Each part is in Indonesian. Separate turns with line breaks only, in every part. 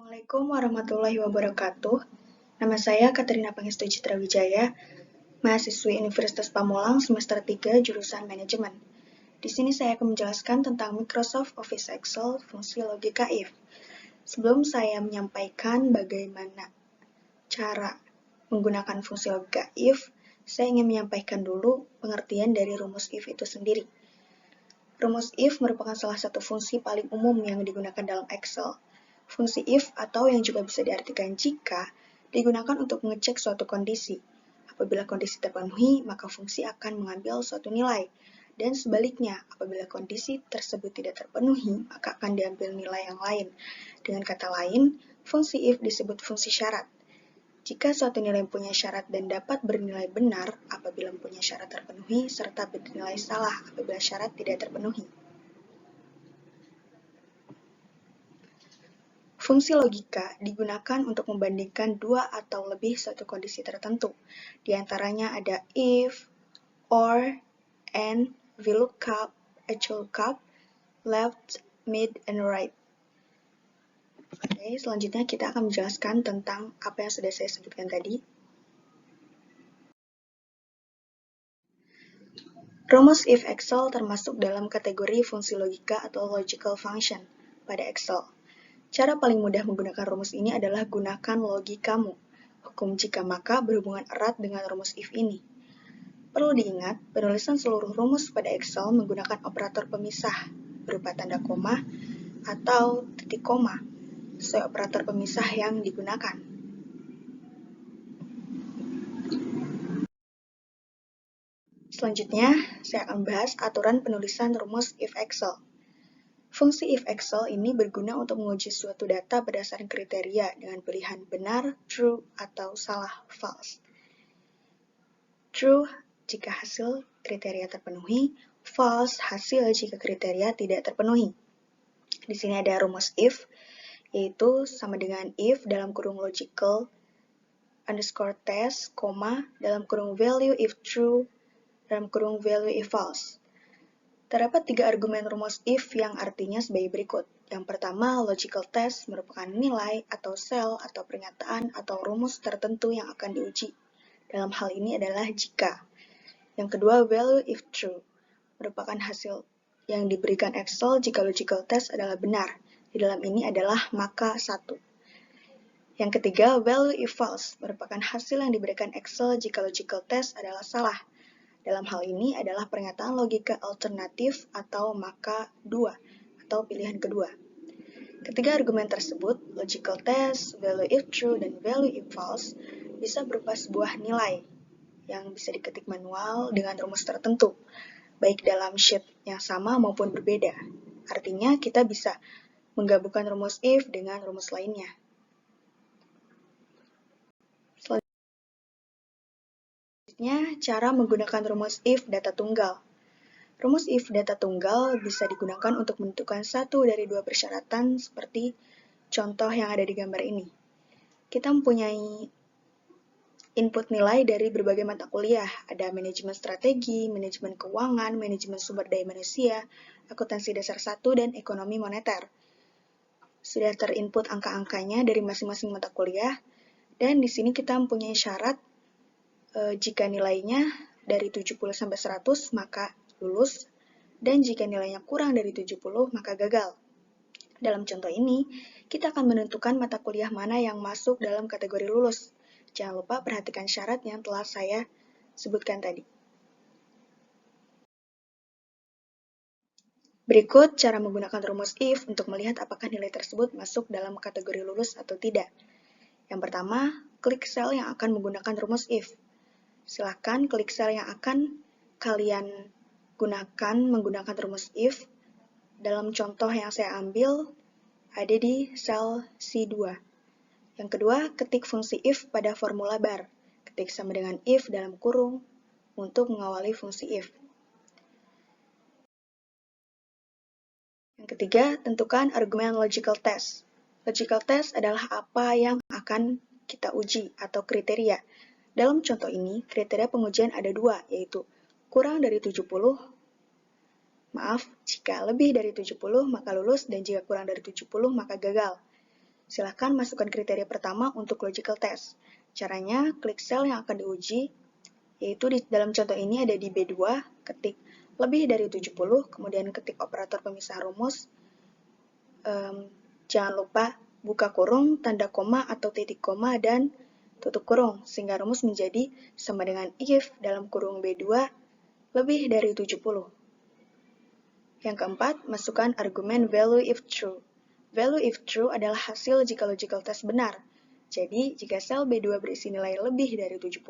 Assalamualaikum warahmatullahi wabarakatuh. Nama saya Katerina Pangestu Citra Wijaya, mahasiswi Universitas Pamulang semester 3 jurusan Manajemen. Di sini saya akan menjelaskan tentang Microsoft Office Excel fungsi logika if. Sebelum saya menyampaikan bagaimana cara menggunakan fungsi logika if, saya ingin menyampaikan dulu pengertian dari rumus if itu sendiri. Rumus if merupakan salah satu fungsi paling umum yang digunakan dalam Excel. Fungsi if atau yang juga bisa diartikan jika digunakan untuk mengecek suatu kondisi. Apabila kondisi terpenuhi, maka fungsi akan mengambil suatu nilai. Dan sebaliknya, apabila kondisi tersebut tidak terpenuhi, maka akan diambil nilai yang lain. Dengan kata lain, fungsi if disebut fungsi syarat. Jika suatu nilai mempunyai syarat dan dapat bernilai benar apabila mempunyai syarat terpenuhi, serta bernilai salah apabila syarat tidak terpenuhi. Fungsi logika digunakan untuk membandingkan dua atau lebih suatu kondisi tertentu. Di antaranya ada if, or, and, VLOOKUP, HLOOKUP, left, mid, and right. Oke, selanjutnya kita akan menjelaskan tentang apa yang sudah saya sebutkan tadi. Rumus if Excel termasuk dalam kategori fungsi logika atau logical function pada Excel. Cara paling mudah menggunakan rumus ini adalah gunakan logikamu. Hukum jika maka berhubungan erat dengan rumus if ini. Perlu diingat, penulisan seluruh rumus pada Excel menggunakan operator pemisah berupa tanda koma atau titik koma sesuai operator pemisah yang digunakan. Selanjutnya, saya akan membahas aturan penulisan rumus if Excel. Fungsi if Excel ini berguna untuk menguji suatu data berdasarkan kriteria dengan pilihan benar, true, atau salah, false. True jika hasil kriteria terpenuhi, false hasil jika kriteria tidak terpenuhi. Di sini ada rumus if, yaitu sama dengan if dalam kurung logical underscore test, koma, dalam kurung value if true, dalam kurung value if false. Terdapat 3 argumen rumus if yang artinya sebagai berikut. Yang pertama, logical test merupakan nilai atau sel atau pernyataan atau rumus tertentu yang akan diuji. Dalam hal ini adalah jika. Yang kedua, value if true merupakan hasil yang diberikan Excel jika logical test adalah benar. Di dalam ini adalah maka 1. Yang ketiga, value if false merupakan hasil yang diberikan Excel jika logical test adalah salah. Dalam hal ini adalah pernyataan logika alternatif atau maka 2 atau pilihan kedua. Ketiga argumen tersebut, logical test, value if true, dan value if false, bisa berupa sebuah nilai yang bisa diketik manual dengan rumus tertentu, baik dalam sheet yang sama maupun berbeda. Artinya, kita bisa menggabungkan rumus if dengan rumus lainnya. Selanjutnya, cara menggunakan rumus if data tunggal. Rumus if data tunggal bisa digunakan untuk menentukan satu dari 2 persyaratan seperti contoh yang ada di gambar ini. Kita mempunyai input nilai dari berbagai mata kuliah. Ada manajemen strategi, manajemen keuangan, manajemen sumber daya manusia, akuntansi dasar 1, dan ekonomi moneter. Sudah terinput angka-angkanya dari masing-masing mata kuliah, dan di sini kita mempunyai syarat jika nilainya dari 70 sampai 100 maka lulus, dan jika nilainya kurang dari 70 maka gagal. Dalam contoh ini, kita akan menentukan mata kuliah mana yang masuk dalam kategori lulus. Jangan lupa perhatikan syarat yang telah saya sebutkan tadi. Berikut cara menggunakan rumus if untuk melihat apakah nilai tersebut masuk dalam kategori lulus atau tidak. Yang pertama, klik sel yang akan menggunakan rumus if. Silakan klik sel yang akan kalian gunakan menggunakan rumus if. Dalam contoh yang saya ambil, ada di sel C2. Yang kedua, ketik fungsi if pada formula bar. Ketik sama dengan if dalam kurung untuk mengawali fungsi if. Yang ketiga, tentukan argumen logical test. Logical test adalah apa yang akan kita uji atau kriteria. Dalam contoh ini, kriteria pengujian ada 2, yaitu kurang dari 70, jika lebih dari 70 maka lulus, dan jika kurang dari 70 maka gagal. Silakan masukkan kriteria pertama untuk logical test. Caranya, klik sel yang akan diuji, yaitu di dalam contoh ini ada di B2, ketik lebih dari 70, kemudian ketik operator pemisah rumus. Jangan lupa buka kurung, tanda koma atau titik koma, dan tutup kurung, sehingga rumus menjadi sama dengan if dalam kurung B2 lebih dari 70. Yang keempat, masukkan argumen value if true. Value if true adalah hasil jika logical test benar. Jadi, jika sel B2 berisi nilai lebih dari 70,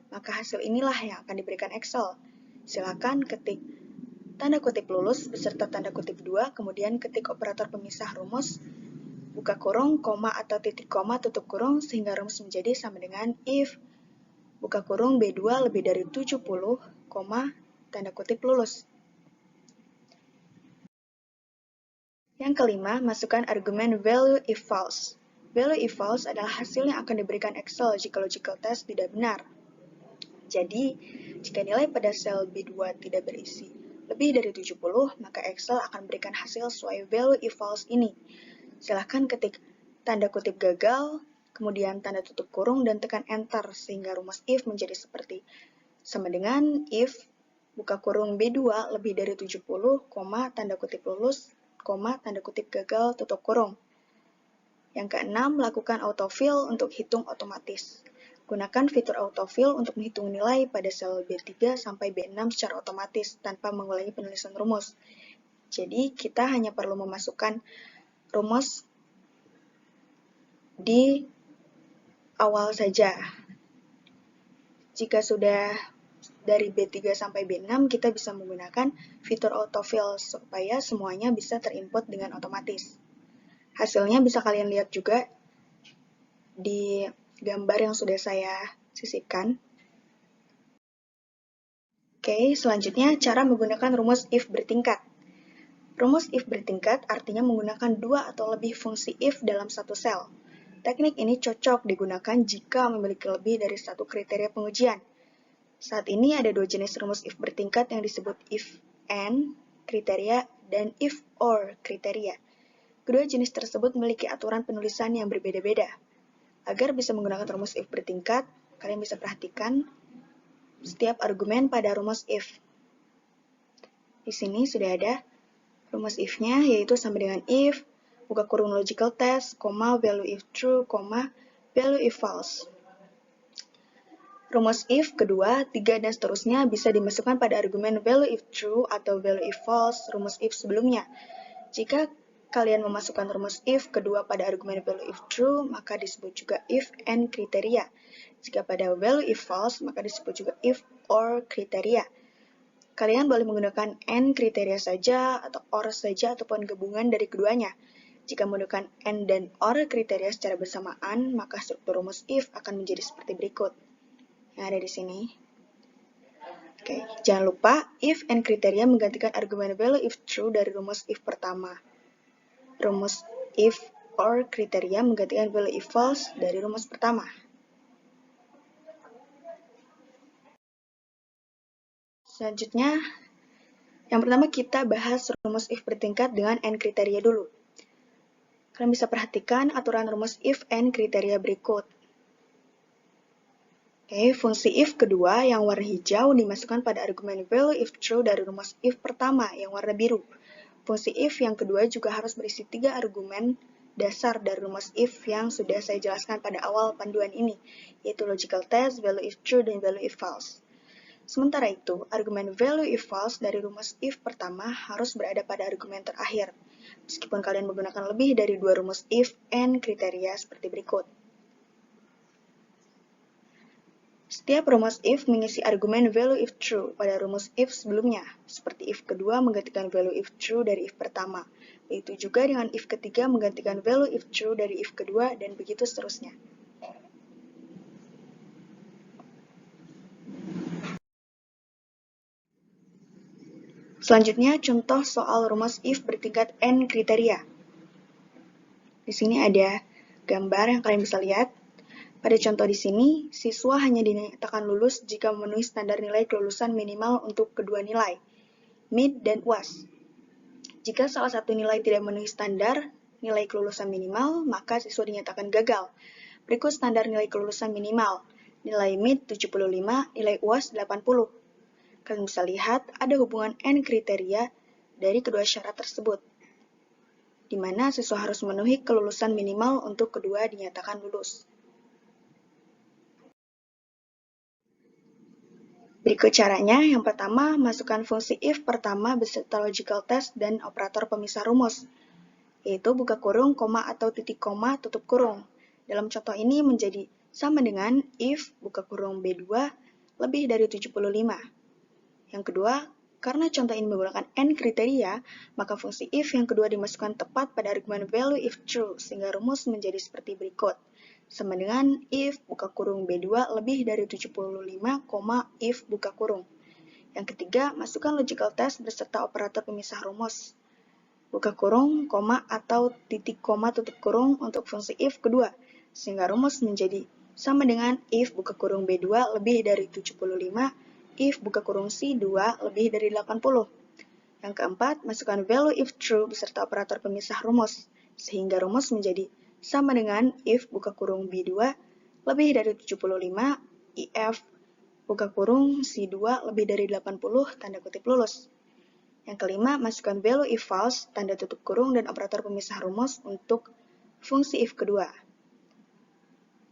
maka hasil inilah yang akan diberikan Excel. Silakan ketik tanda kutip lulus beserta tanda kutip 2, kemudian ketik operator pemisah rumus, buka kurung, koma atau titik koma, tutup kurung, sehingga rumus menjadi sama dengan if, buka kurung B2 lebih dari 70, koma, tanda kutip lulus. Yang kelima, masukkan argumen value if false. Value if false adalah hasil yang akan diberikan Excel jika logical test tidak benar. Jadi, jika nilai pada sel B2 tidak berisi lebih dari 70, maka Excel akan memberikan hasil sesuai value if false ini. Silahkan ketik tanda kutip gagal, kemudian tanda tutup kurung, dan tekan Enter, sehingga rumus if menjadi seperti sama dengan if, buka kurung B2 lebih dari 70, tanda kutip lulus, tanda kutip gagal, tutup kurung. Yang keenam, lakukan autofill untuk hitung otomatis. Gunakan fitur autofill untuk menghitung nilai pada sel B3 sampai B6 secara otomatis tanpa mengulangi penulisan rumus. Jadi, kita hanya perlu memasukkan rumus di awal saja. Jika sudah dari B3 sampai B6, kita bisa menggunakan fitur autofill supaya semuanya bisa terinput dengan otomatis. Hasilnya bisa kalian lihat juga di gambar yang sudah saya sisipkan. Oke, selanjutnya cara menggunakan rumus if bertingkat. Rumus if bertingkat artinya menggunakan dua atau lebih fungsi if dalam satu sel. Teknik ini cocok digunakan jika memiliki lebih dari satu kriteria pengujian. Saat ini ada dua jenis rumus if bertingkat yang disebut if and kriteria dan if or kriteria. Kedua jenis tersebut memiliki aturan penulisan yang berbeda-beda. Agar bisa menggunakan rumus if bertingkat, kalian bisa perhatikan setiap argumen pada rumus if. Di sini sudah ada rumus if-nya, yaitu sama dengan if, buka kurung logical test, value if true, value if false. Rumus if kedua, 3, dan seterusnya bisa dimasukkan pada argumen value if true atau value if false rumus if sebelumnya. Jika kalian memasukkan rumus if kedua pada argumen value if true, maka disebut juga if and kriteria. Jika pada value if false, maka disebut juga if or kriteria. Kalian boleh menggunakan and kriteria saja, atau or saja, ataupun gabungan dari keduanya. Jika menggunakan and dan or kriteria secara bersamaan, maka struktur rumus if akan menjadi seperti berikut. Yang ada di sini. Oke, jangan lupa if and kriteria menggantikan argumen value if true dari rumus if pertama. Rumus if or kriteria menggantikan value if false dari rumus pertama. Selanjutnya, yang pertama kita bahas rumus if bertingkat dengan and kriteria dulu. Kalian bisa perhatikan aturan rumus if and kriteria berikut. Oke, fungsi if kedua yang warna hijau dimasukkan pada argumen value if true dari rumus if pertama yang warna biru. Fungsi if yang kedua juga harus berisi 3 argumen dasar dari rumus if yang sudah saya jelaskan pada awal panduan ini, yaitu logical test, value if true, dan value if false. Sementara itu, argumen value if false dari rumus if pertama harus berada pada argumen terakhir, meskipun kalian menggunakan lebih dari 2 rumus if and kriteria seperti berikut. Setiap rumus if mengisi argumen value if true pada rumus if sebelumnya, seperti if kedua menggantikan value if true dari if pertama, begitu juga dengan if ketiga menggantikan value if true dari if kedua, dan begitu seterusnya. Selanjutnya, contoh soal rumus if bertingkat n kriteria. Di sini ada gambar yang kalian bisa lihat. Pada contoh di sini, siswa hanya dinyatakan lulus jika memenuhi standar nilai kelulusan minimal untuk kedua nilai, mid dan UAS. Jika salah satu nilai tidak memenuhi standar, nilai kelulusan minimal, maka siswa dinyatakan gagal. Berikut standar nilai kelulusan minimal. Nilai MIT 75, nilai UAS 80. Kalian bisa lihat ada hubungan N kriteria dari kedua syarat tersebut, di mana siswa harus memenuhi kelulusan minimal untuk kedua dinyatakan lulus. Berikut caranya. Yang pertama, masukkan fungsi if pertama beserta logical test dan operator pemisah rumus, yaitu buka kurung, koma atau titik koma, tutup kurung. Dalam contoh ini menjadi sama dengan if buka kurung B2 lebih dari 75. Yang kedua, karena contoh ini menggunakan N kriteria, maka fungsi if yang kedua dimasukkan tepat pada argumen value if true, sehingga rumus menjadi seperti berikut. Sama dengan if buka kurung B2 lebih dari 75, if buka kurung. Yang ketiga, masukkan logical test beserta operator pemisah rumus. Buka kurung, koma atau titik koma tutup kurung untuk fungsi if kedua, sehingga rumus menjadi sama dengan if buka kurung B2 lebih dari 75, if buka kurung C2 lebih dari 80. Yang keempat, masukkan value if true beserta operator pemisah rumus, sehingga rumus menjadi sama dengan if buka kurung B2 lebih dari 75, if buka kurung C2 lebih dari 80, tanda kutip lulus. Yang kelima, masukkan value if false, tanda tutup kurung dan operator pemisah rumus untuk fungsi if kedua.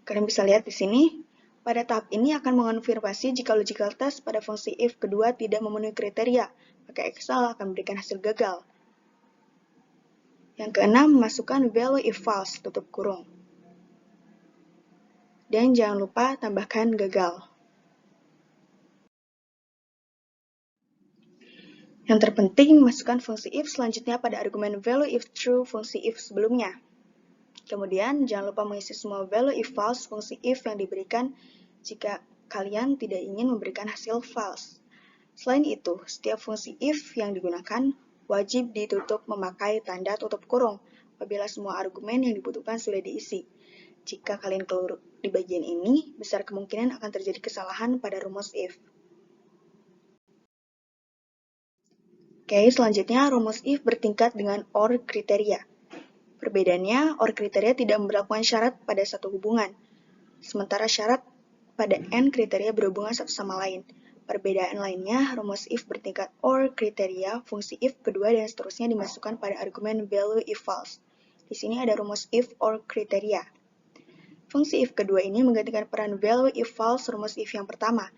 Kalian bisa lihat di sini, pada tahap ini akan mengonfirmasi jika logical test pada fungsi if kedua tidak memenuhi kriteria, maka Excel akan memberikan hasil gagal. Yang keenam, masukkan value if false, tutup kurung. Dan jangan lupa tambahkan gagal. Yang terpenting, masukkan fungsi if selanjutnya pada argumen value if true fungsi if sebelumnya. Kemudian, jangan lupa mengisi semua value if false fungsi if yang diberikan jika kalian tidak ingin memberikan hasil false. Selain itu, setiap fungsi if yang digunakan wajib ditutup memakai tanda tutup kurung apabila semua argumen yang dibutuhkan sudah diisi. Jika kalian keliru di bagian ini, besar kemungkinan akan terjadi kesalahan pada rumus if. Oke, selanjutnya rumus if bertingkat dengan OR kriteria. Perbedaannya, OR kriteria tidak memberlakukan syarat pada satu hubungan, sementara syarat pada N kriteria berhubungan satu sama lain. Perbedaan lainnya, rumus if bertingkat OR kriteria, fungsi if kedua dan seterusnya dimasukkan pada argumen value if false. Di sini ada rumus if OR kriteria. Fungsi if kedua ini menggantikan peran value if false rumus if yang pertama.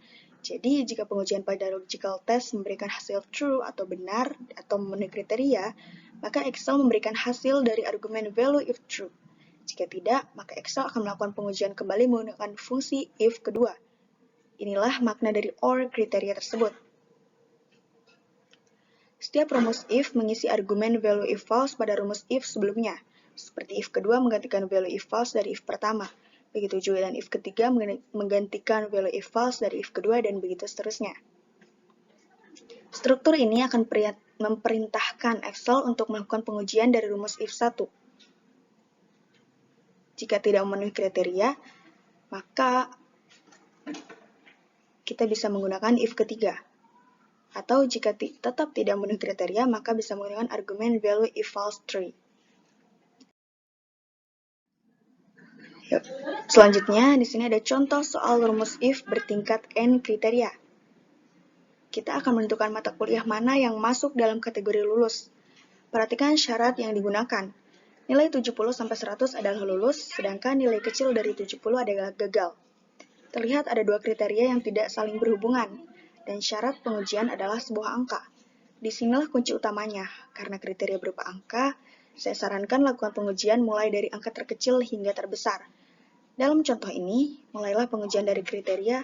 Jadi, jika pengujian pada logical test memberikan hasil true atau benar atau memenuhi kriteria, maka Excel memberikan hasil dari argumen value if true. Jika tidak, maka Excel akan melakukan pengujian kembali menggunakan fungsi if kedua. Inilah makna dari OR kriteria tersebut. Setiap rumus if mengisi argumen value if false pada rumus if sebelumnya, seperti if kedua menggantikan value if false dari if pertama. Begitu juga dan if ketiga menggantikan value if false dari if kedua dan begitu seterusnya. Struktur ini akan memerintahkan Excel untuk melakukan pengujian dari rumus if 1. Jika tidak memenuhi kriteria, maka kita bisa menggunakan if ketiga. Atau jika tetap tidak memenuhi kriteria, maka bisa menggunakan argumen value if false 3. Selanjutnya, di sini ada contoh soal rumus if bertingkat N kriteria. Kita akan menentukan mata kuliah mana yang masuk dalam kategori lulus. Perhatikan syarat yang digunakan. Nilai 70-100 adalah lulus, sedangkan nilai kecil dari 70 adalah gagal. Terlihat ada dua kriteria yang tidak saling berhubungan, dan syarat pengujian adalah sebuah angka. Disinilah kunci utamanya, karena kriteria berupa angka, saya sarankan lakukan pengujian mulai dari angka terkecil hingga terbesar. Dalam contoh ini, mulailah pengujian dari kriteria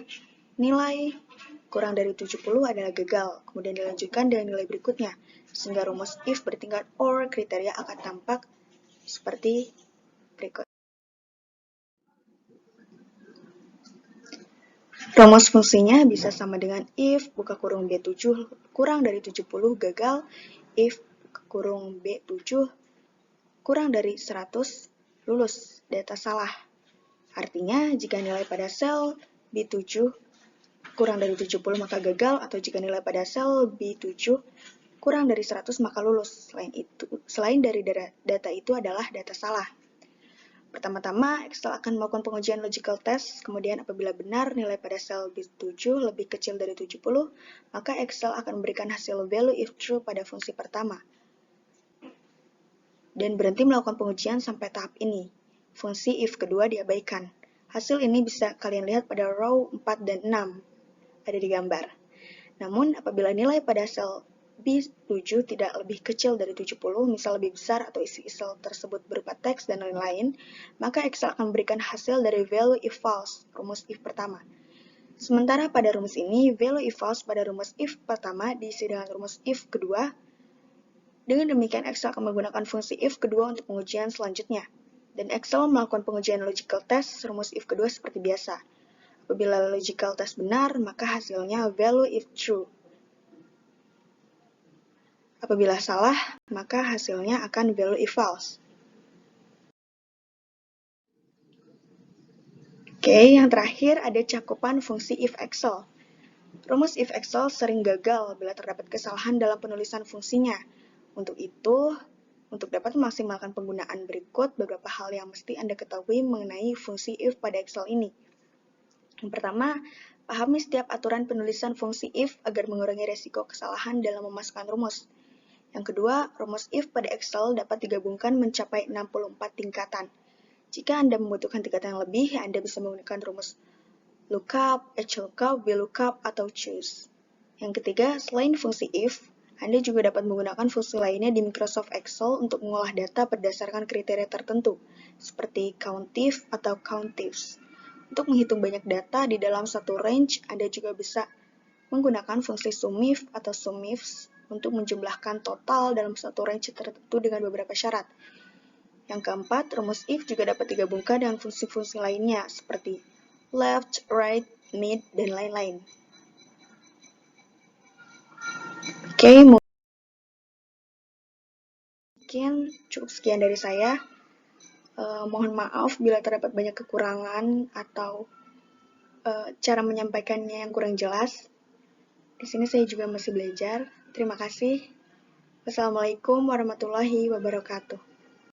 nilai kurang dari 70 adalah gagal, kemudian dilanjutkan dengan nilai berikutnya, sehingga rumus if bertingkat OR kriteria akan tampak seperti berikut. Rumus fungsinya bisa sama dengan if buka kurung B7 kurang dari 70 gagal, if buka kurung B7 kurang dari 100 lulus, data salah. Artinya, jika nilai pada sel B7 kurang dari 70 maka gagal, atau jika nilai pada sel B7 kurang dari 100 maka lulus. Selain dari data itu adalah data salah. Pertama-tama, Excel akan melakukan pengujian logical test, kemudian apabila benar nilai pada sel B7 lebih kecil dari 70, maka Excel akan memberikan hasil value if true pada fungsi pertama. Dan berhenti melakukan pengujian sampai tahap ini. Fungsi if kedua diabaikan. Hasil ini bisa kalian lihat pada row 4 dan 6, ada di gambar. Namun, apabila nilai pada sel B7 tidak lebih kecil dari 70, misal lebih besar atau isi sel tersebut berupa teks dan lain-lain, maka Excel akan memberikan hasil dari value if false, rumus if pertama. Sementara pada rumus ini, value if false pada rumus if pertama diisi dengan rumus if kedua. Dengan demikian, Excel akan menggunakan fungsi if kedua untuk pengujian selanjutnya. Dan Excel melakukan pengujian logical test rumus if kedua seperti biasa. Apabila logical test benar, maka hasilnya value if true. Apabila salah, maka hasilnya akan value if false. Oke, yang terakhir ada cakupan fungsi if Excel. Rumus if Excel sering gagal bila terdapat kesalahan dalam penulisan fungsinya. Untuk itu, untuk dapat memaksimalkan penggunaan berikut beberapa hal yang mesti Anda ketahui mengenai fungsi if pada Excel ini. Yang pertama, pahami setiap aturan penulisan fungsi if agar mengurangi resiko kesalahan dalam memasukkan rumus. Yang kedua, rumus if pada Excel dapat digabungkan mencapai 64 tingkatan. Jika Anda membutuhkan tingkatan yang lebih, Anda bisa menggunakan rumus lookup, HLOOKUP, VLOOKUP, atau choose. Yang ketiga, selain fungsi if, Anda juga dapat menggunakan fungsi lainnya di Microsoft Excel untuk mengolah data berdasarkan kriteria tertentu, seperti COUNTIF atau COUNTIFs. Untuk menghitung banyak data di dalam satu range, Anda juga bisa menggunakan fungsi SUMIF atau SUMIFs untuk menjumlahkan total dalam satu range tertentu dengan beberapa syarat. Yang keempat, rumus if juga dapat digabungkan dengan fungsi-fungsi lainnya seperti left, right, mid, dan lain-lain. Oke, mungkin cukup sekian dari saya. Mohon maaf bila terdapat banyak kekurangan atau cara menyampaikannya yang kurang jelas. Di sini saya juga masih belajar. Terima kasih. Wassalamualaikum warahmatullahi wabarakatuh.